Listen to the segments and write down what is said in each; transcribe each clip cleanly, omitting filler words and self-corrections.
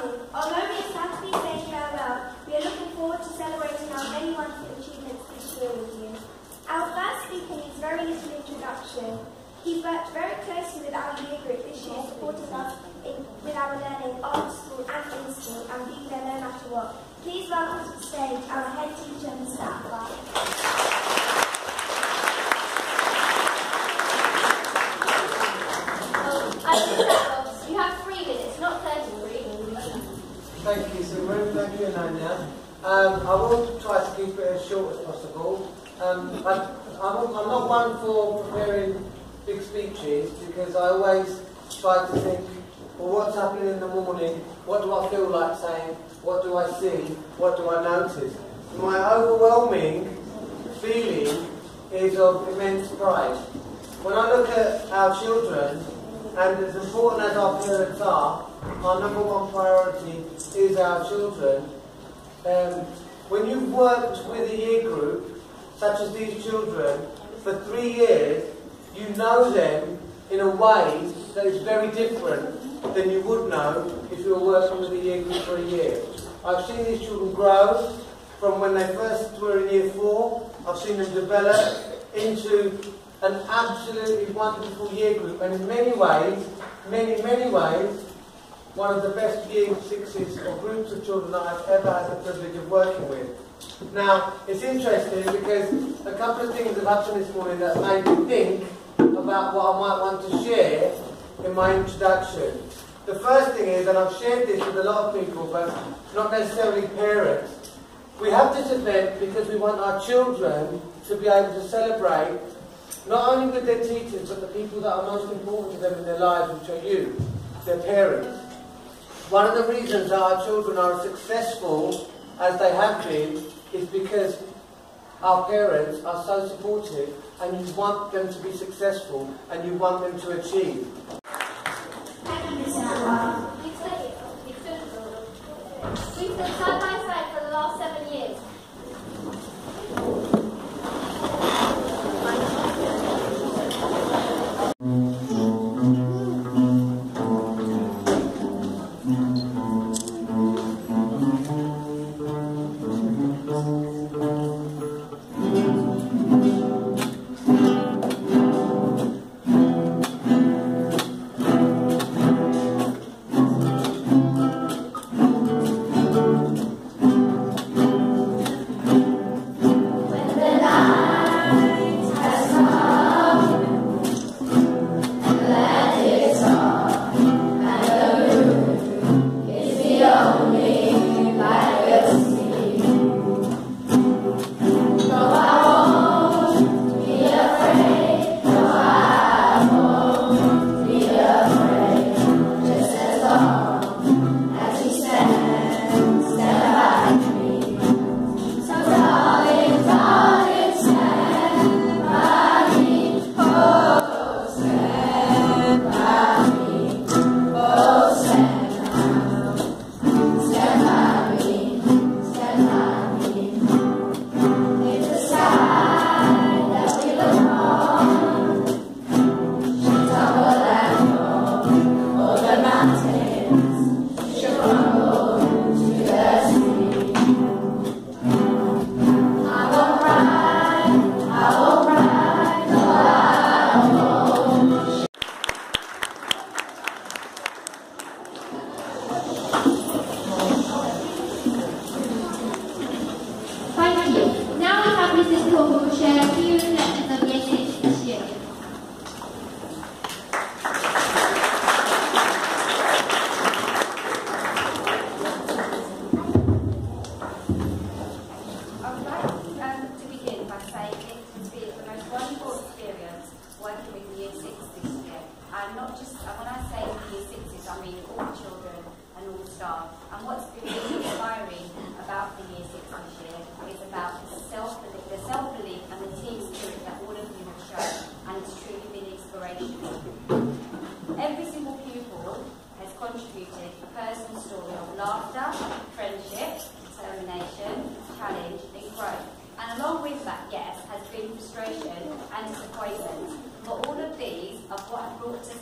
coming. Although we are sad to be saying farewell, we are looking forward to celebrating our many wonderful achievements this year with you. Our first speaker needs very little introduction. He's worked very closely with our year group this year, supporting us with our learning after school and in school, and being there no matter what. Please welcome to the stage our head teacher, Mr. Akbar. You have 3 minutes, not 33. Thank you, Simran. Thank you, Ananya. I will try to keep it as short as possible. I'm not one for preparing big speeches because I always try to think, well, what's happening in the morning? What do I feel like saying? What do I see? What do I notice? My overwhelming feeling is of immense pride. When I look at our children, and as important as our parents are, our number one priority is our children. When you've worked with a year group, such as these children, for 3 years, you know them in a way that is very different than you would know if you were working with a year group for a year. I've seen these children grow from when they first were in year 4. I've seen them develop into an absolutely wonderful year group, and in many ways, many ways, one of the best year 6s or groups of children that I've ever had the privilege of working with. Now, it's interesting because a couple of things have happened this morning that made me think about what I might want to share in my introduction. The first thing is, and I've shared this with a lot of people, but not necessarily parents, we have this event because we want our children to be able to celebrate not only with their teachers, but the people that are most important to them in their lives, which are you, their parents. One of the reasons that our children are as successful as they have been is because our parents are so supportive, and you want them to be successful, and you want them to achieve. We've stood side by side for the last 7 years.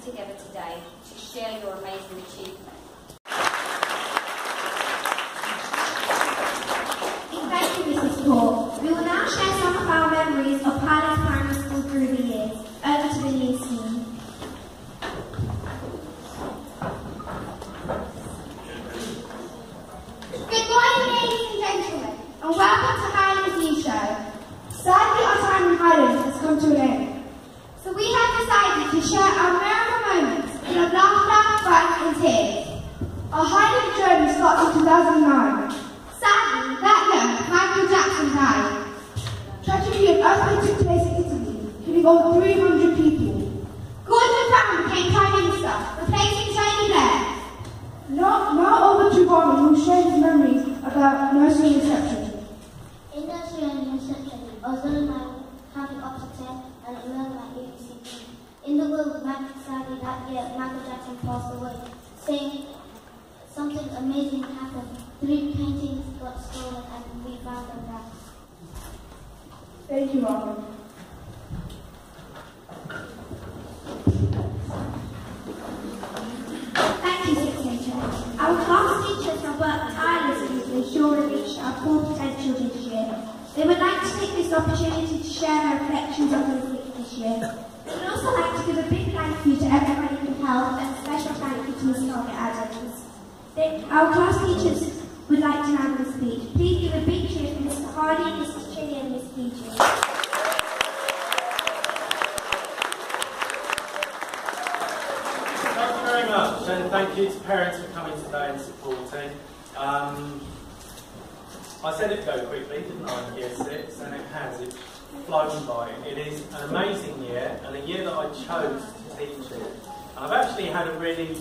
Together today to share your amazing achievements. starts in 2009. Sadly, that year, Michael Jackson died. Tragically, an earthquake took place in Italy, killing over 300 people. Gordon Brown became Prime Minister, replacing Tony Blair. Now over to Robin, who will share his memories about nursery reception. In nursery and reception, I was learning my counting up to 10 and I learned my ABCD. In the world, sadly that year, Michael Jackson passed away, saying something amazing happened. 3 paintings got stolen and we found them back. Thank you, Robin. Thank you, Sixth Teacher. Our class teachers have worked tirelessly to ensure we reach our full potential this year. They would like to take this opportunity to share their reflections on the week this year. We would also like to give a big thank you to everybody who helped and a special thank you to Ms. Target Adams. Our class teachers would like to now give a speech. Please give a big cheer for Mr. Hardy, Mrs. Chinny and Ms. Peaches. Thank you very much, and thank you to parents for coming today and supporting. I said it'd go quickly, didn't I, in Year 6, and it has. It's flown by. It is an amazing year, and a year that I chose to teach it. And I've actually had a really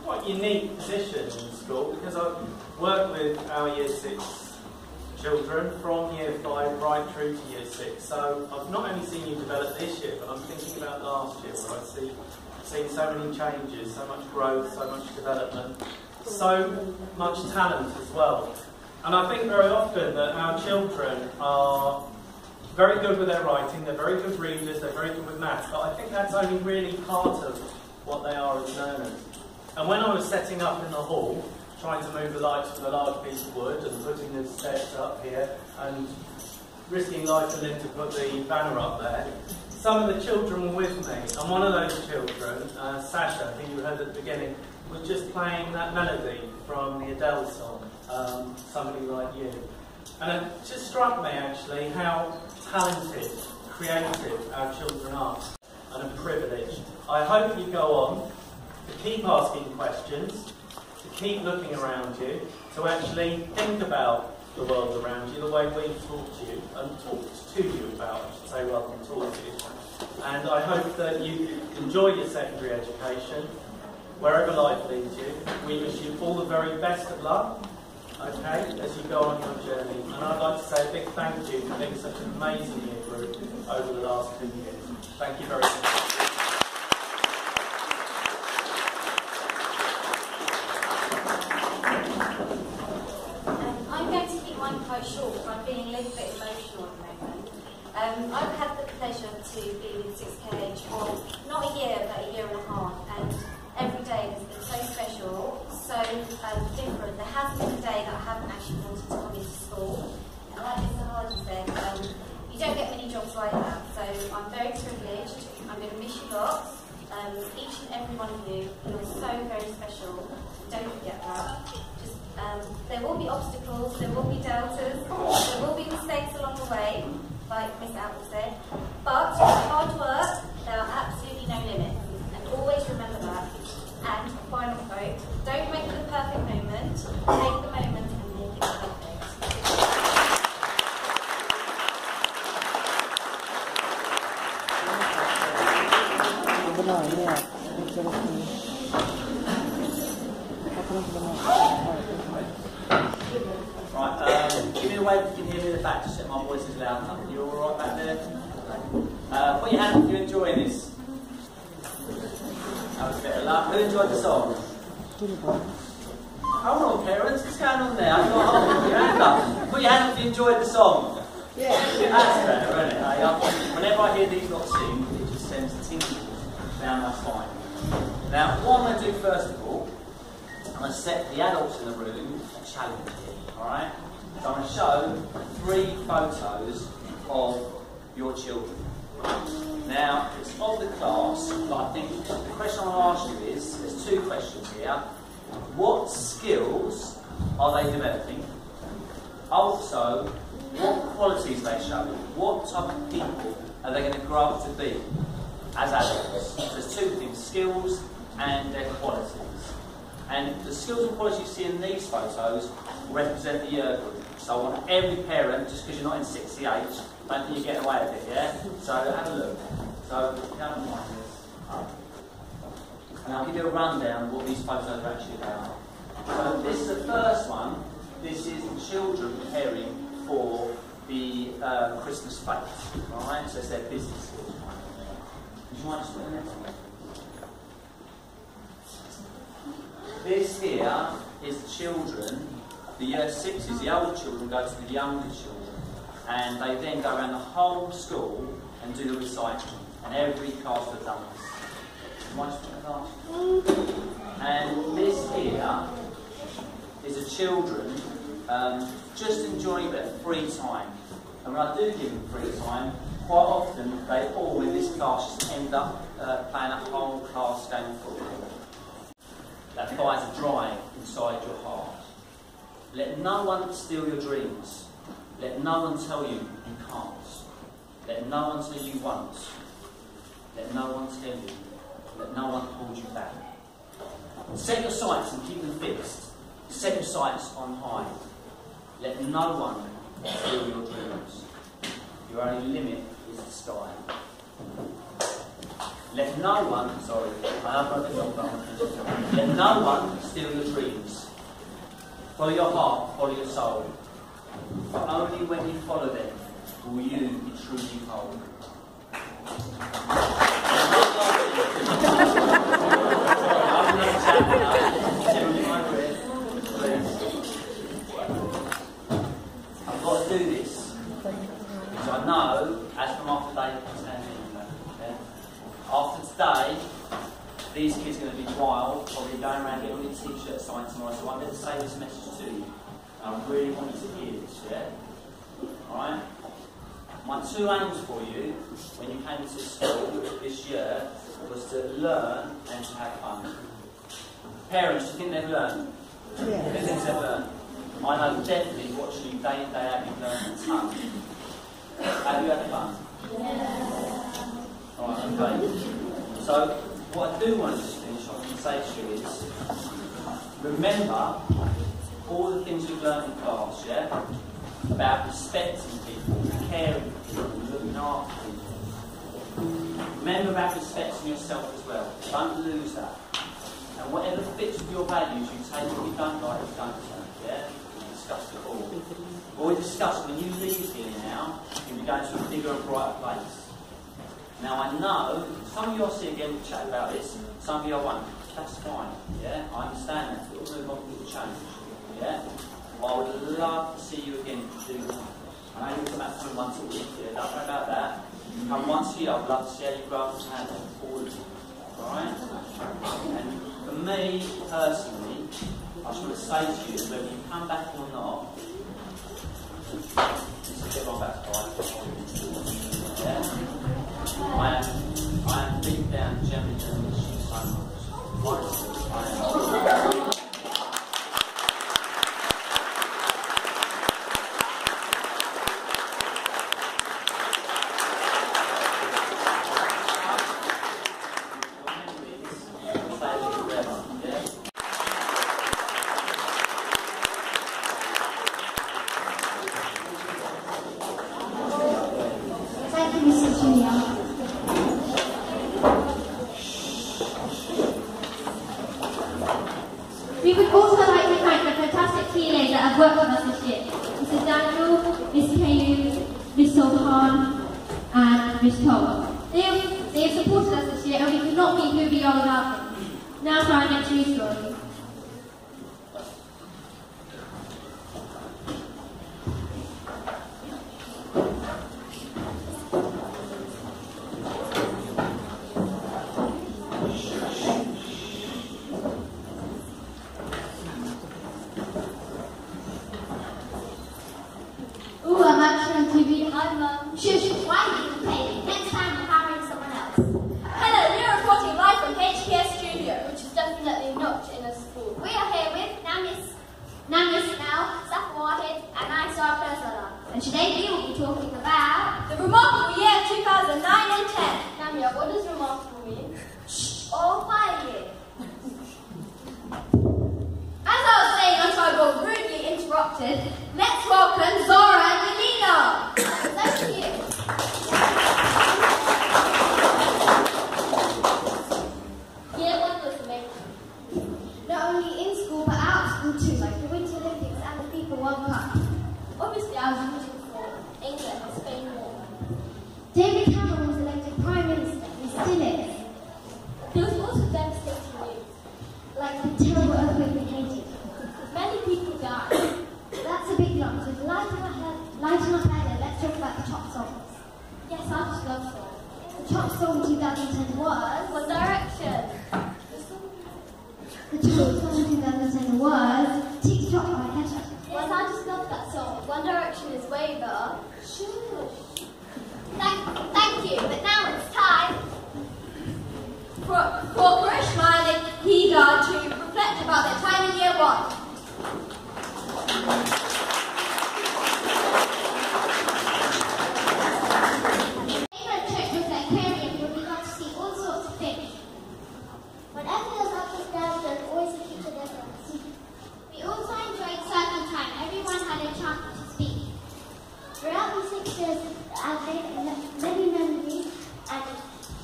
quite unique position in school, because I've worked with our Year 6 children from Year 5 right through to Year 6. So I've not only seen you develop this year, but I'm thinking about last year, where I've seen so many changes, so much growth, so much development, so much talent as well. And I think very often that our children are very good with their writing, they're very good readers, they're very good with maths, but I think that's only really part of what they are as learners. And when I was setting up in the hall, trying to move the lights with a large piece of wood and putting the steps up here and risking life and limb to put the banner up there, some of the children were with me, and one of those children, Sasha, who you heard at the beginning, was just playing that melody from the Adele song, Somebody Like You. And it just struck me actually how talented, creative our children are, and a privilege. I hope you go on to keep asking questions, to keep looking around you, to actually think about the world around you the way we've taught you, and talked to you about, I should say, rather than taught you. And I hope that you enjoy your secondary education, wherever life leads you. We wish you all the very best of luck, okay, as you go on your journey. And I'd like to say a big thank you for being such an amazing year group over the last 2 years. Thank you very much. I'm going to keep mine quite short, but I'm feeling a little bit emotional at the moment. I've had the pleasure to be with 6KH for not a year, but a year and a half, and every day has been so special, so different. There hasn't been a day that I haven't actually wanted to come into school. And like Mr. Hardy said, you don't get many jobs like that, so I'm very privileged. I'm going to miss you lots. Each and every one of you, you are so very special. Don't forget that. Just, there will be obstacles, there will be doubters, there will be mistakes along the way, like Miss Apple said, but with hard work, there are absolutely no limits. And always remember that. And final quote, don't wait for the perfect moment, take the moment and make it perfect. Right, give me a wave if you can hear me in the back, just so my voice is loud enough. You all right back there? Put your hand if you're enjoying this. That was a bit of luck. Who enjoyed the song? Hold on, parents, what's going on there? I've got to hold your hand up. Put your hand up if you enjoyed the song. Yeah. That's better, isn't it? Whenever I hear these lot sing, it just sends a tingle down my spine. Now, what I'm going to do first of all, I'm going to set the adults in the room a challenge here, alright? So I'm going to show 3 photos of your children. Now, it's of the class, but I think the question I want to ask you is, there's 2 questions here. What skills are they developing? Also, what qualities are they showing? What type of people are they going to grow up to be as adults? So there's 2 things, skills and their qualities. And the skills and qualities you see in these photos represent the year group. So I want every parent, just because you're not in 60H, don't think you're getting away with it, yeah? So have a look. So, if you don't mind this. And I'll give you a rundown of what these photos are actually about. So this is the first one. This is the children preparing for the Christmas fete. Alright, so it's their business skills. Would you mind just putting the next one? This here is the children, the year 6s, the older children go to the younger children, and they then go around the whole school and do the recycling, and every class has done this. You might just put the last one. And this here is the children just enjoying a bit of free time. And when I do give them free time, quite often they all in this class just end up playing a whole class game of football. That fires a drive inside your heart. Let no one steal your dreams. Let no one tell you you can't. Let no one tell you won't. Let no one tell you. Let no one hold you back. Set your sights and keep them fixed. Set your sights on high. Let no one steal your dreams. Your only limit is the sky. Let no one, let no one steal your dreams. Follow your heart, follow your soul. For only when you follow them will you be truly whole. I've got to do this because I know, as from after today, after today, these kids are going to be wild, probably going around getting all your t-shirts signed tomorrow, so I'm going to say this message to you. I really want you to hear this, yeah? Alright? My 2 aims for you, when you came into school this year, was to learn and to have fun. Parents, do you think they've learned? Yeah. Who thinks they've learned? I know definitely, watching you day in, day out, you've learned a ton. Have you had fun? Yeah. Alright, okay. So, what I do want to just finish off and say to you is, remember all the things you've learned in class, yeah? About respecting people, caring for people, looking after people. Remember about respecting yourself as well. Don't lose that. And whatever fits with your values, you take. What you don't like, you don't take, yeah? We discussed it all. What we discussed, when you leave here now, you'll be going to a bigger and brighter place. Now I know, some of you I'll see again, we'll chat about this, some of you I won't. That's fine, yeah? I understand that. We'll move on, we'll change, yeah? I would love to see you again do that. I know you're talking about coming once a week, yeah? Don't worry about that. Come once a year, I'd love to see how you grow up and handle all of you. Alright? And for me, personally, I just want to say to you, whether you come back or not, this is a bit of my back, yeah? I am deep down genuinely going to miss you so much. I am. We would also like to thank the fantastic teenagers that have worked with us this year. Mrs. Daniel, Miss Kayu, Miss Sultan, and Miss Tom. They have supported us this year and we could not be who we are without them. Now for our next news story. Shush, why are you playing? Next time I'm hiring someone else. Hello, we're reporting live from HKS Studio, which is definitely not in a school. We are here with Namis Now, Saf Warhead, and I, Sarah Preslala. And today we will be talking about the remarkable year 2009 and 10. Namia, what does remarkable mean? Shh, all quiet here. boxes, let's welcome Zara and Yelena. Thank you. Year 1 was amazing. Not only in school but out of school too, like the Winter Olympics and the FIFA World Cup. Obviously I was rooting for England and Spain more. David Cameron was elected Prime Minister, he still is. There was also devastating news, like the terrible earthquake in Haiti. Many people died. That's a big lump, so lighten our head and let's talk about the top songs. Yes, I just love songs. The top song in 2010 was One Direction. The top song in 2010 was TikTok by Kesha. Yes, I just love that song. One Direction is way better. Shush. Thank you, but now it's time for Karishma and Higa to reflect about their time in year 1. Favorite trip was the aquarium where we got to see all sorts of fish. Whenever there's up and down, there's always a future difference. We also enjoyed circle time. Everyone had a chance to speak. Throughout the 6 years, I've made many memories and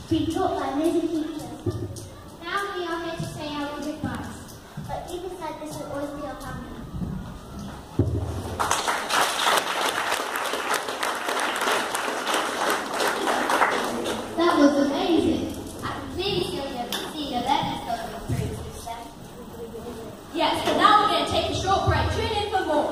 been taught by amazing teachers. Now we are here to say our goodbyes. But even said this will always be our family. That was amazing. I can clearly see the levels going on through this step. Yes, but now we're going to take a short break. Tune in for more.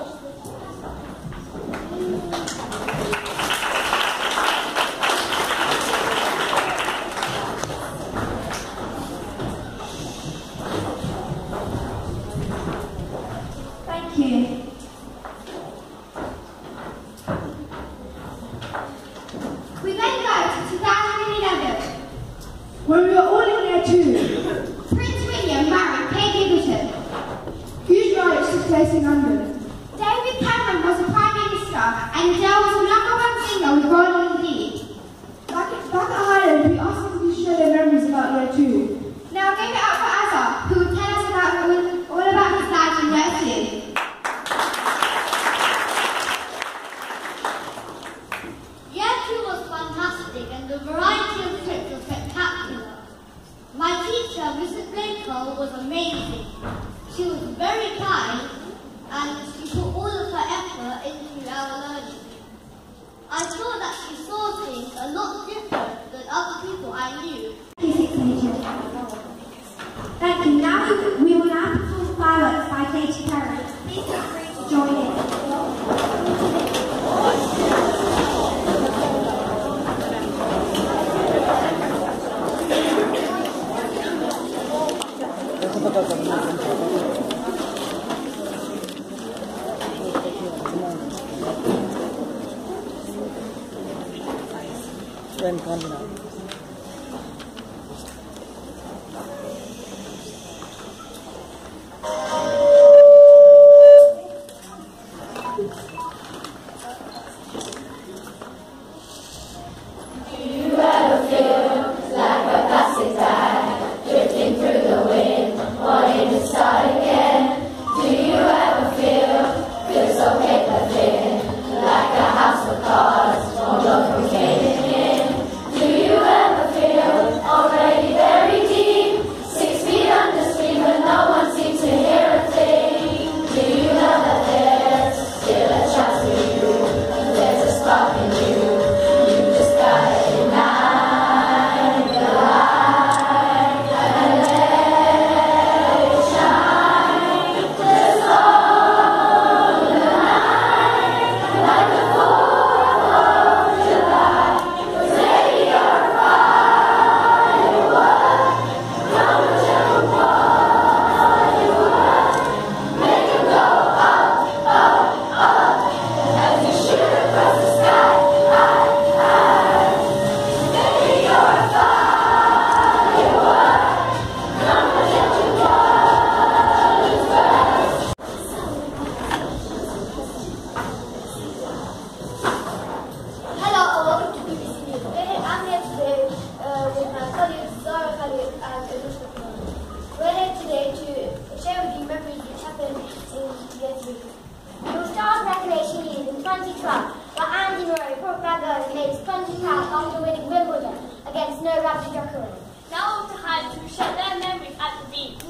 Thank you. We then go to 2011. When we were all in there too. Prince William married Kate Middleton. Huge riots took place in London. David Cameron was the Prime Minister and Adele was the #1 singer with Rolling Deep. Back at Highlands, we asked them to share their memories about year 2. Now give it up for Azza, who will tell us all about his life in year 2. Year 2 was fantastic and the variety of trips was spectacular. My teacher, Mrs. Blakewell, was amazing. She was very kind and she put all of her effort into our learning. I saw that she saw things a lot different than other people I knew. Thank you. Now we will now perform fireworks by Katie Perry. Please feel free to join in. 2012, where Andy Murray, Port Brago, made spongy proud after winning Wimbledon against Novak Djokovic. Now on to Highlands to share their memories at the beach.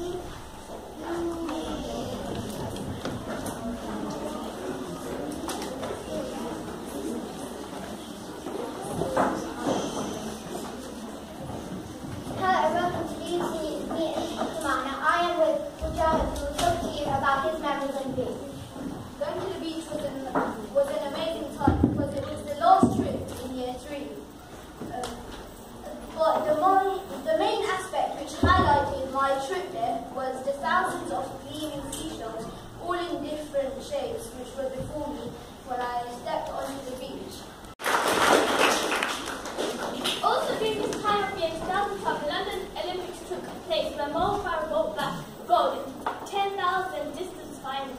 Hello, welcome to UC Meet Tomorrow. I am with Joe, who will talk to you about his memories on the beach. Going to the beach was an amazing time because it was the last trip in year 3. But the main aspect which highlighted my trip there was the thousands of gleaming seashells, all in different shapes, which were before me when I stepped onto the beach. Also during this time of year 2012, the London Olympics took place where Mo Farah brought back gold in 10,000 distance final.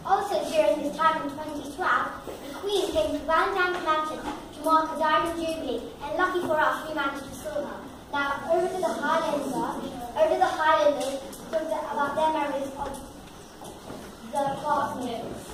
Also during this time in 2012, the Queen came to Van Mansion to mark a diamond jubilee, and lucky for us, we managed to saw her. Now over to the Highlanders talk about their memories of the past years.